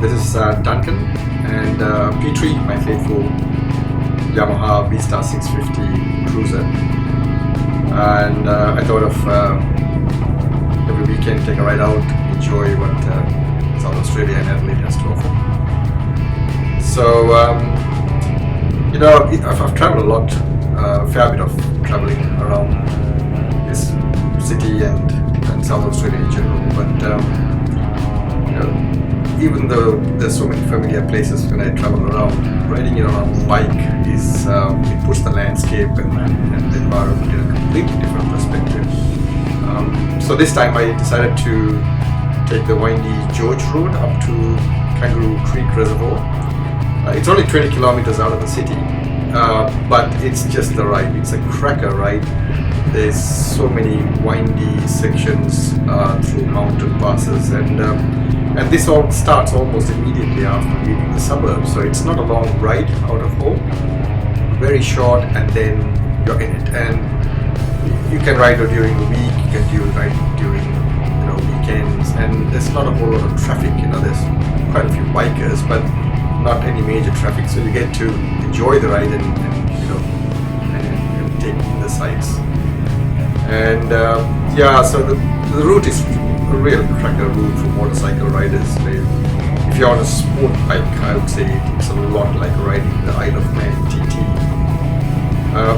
This is Duncan and Petrie, my faithful Yamaha V-Star 650 cruiser. And I thought of every weekend take a ride out, enjoy what South Australia and Adelaide has to offer. So, I've traveled a lot, a fair bit of traveling around this city and South Australia in general. But even though there's so many familiar places when I travel around, riding it on a bike is it puts the landscape and the environment in a completely different perspective. So this time I decided to take the windy George Road up to Kangaroo Creek Reservoir. It's only 20 kilometers out of the city, but it's just the ride. It's a cracker ride. There's so many windy sections through mountain passes, and this all starts almost immediately after leaving the suburbs. So it's not a long ride out of home, very short, and then you're in it. And you can ride it during the week, you can ride it during weekends, and there's not a whole lot of traffic. There's quite a few bikers, but not any major traffic. So you get to enjoy the ride and take in the sights. And so the route is a real cracker route for motorcycle riders. If you're on a sport bike, I would say it's a lot like riding the Isle of Man TT.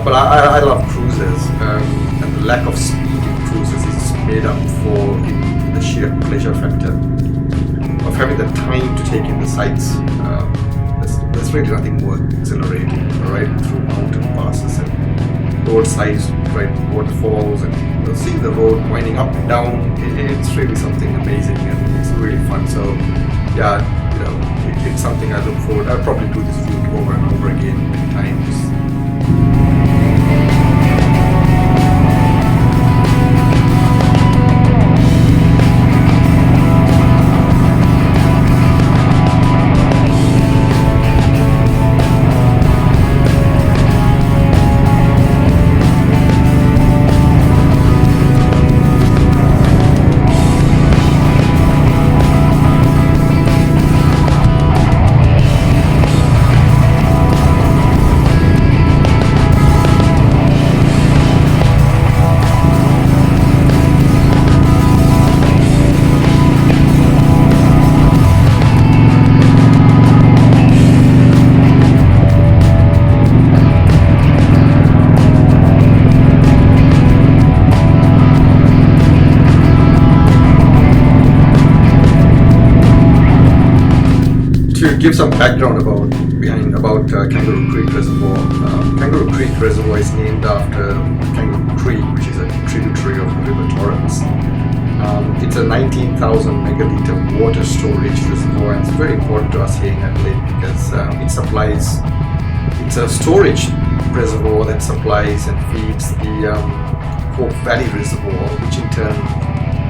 But I love cruisers, and the lack of speed in cruisers is made up for in the sheer pleasure factor of having the time to take in the sights. There's really nothing more exhilarating than riding through mountain passes and roadsides, right, waterfalls, and seeing the road winding up and down. It's really something amazing, and it's really fun. So it's something I look forward. I'll probably do this route over and over again many times. To give some background about Kangaroo Creek Reservoir. Kangaroo Creek Reservoir is named after Kangaroo Creek, which is a tributary of the River Torrens. It's a 19,000 megaliter water storage reservoir, and it's very important to us here in Adelaide because it's a storage reservoir that supplies and feeds the Hope Valley Reservoir, which in turn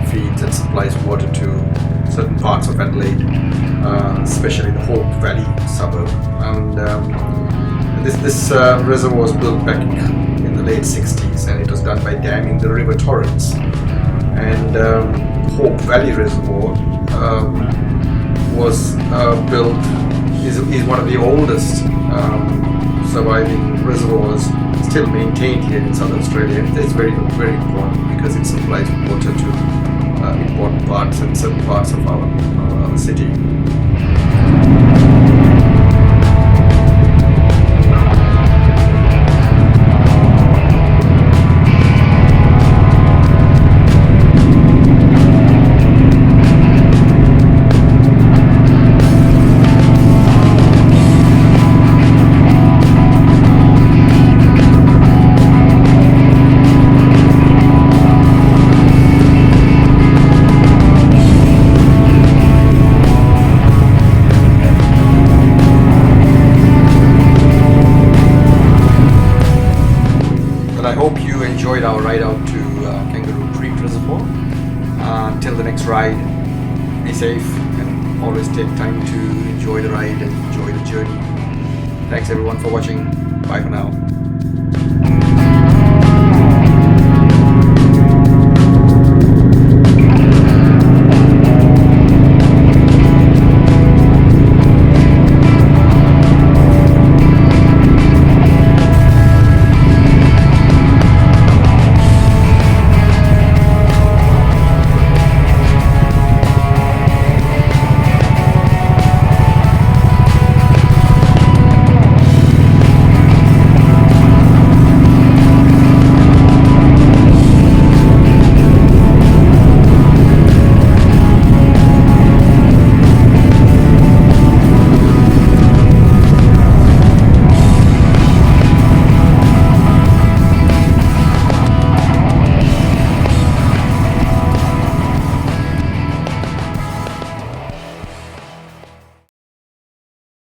feeds and supplies water to certain parts of Adelaide, especially the Hope Valley suburb. And this reservoir was built back in the late 60s, and it was done by damming the River Torrens. And Hope Valley Reservoir was built, is one of the oldest surviving reservoirs still maintained here in South Australia. And it's very, very important because it supplies water to important parts and certain parts of our city. I hope you enjoyed our ride out to Kangaroo Creek Reservoir. Until the next ride, be safe and always take time to enjoy the ride and enjoy the journey. Thanks everyone for watching. Bye for now.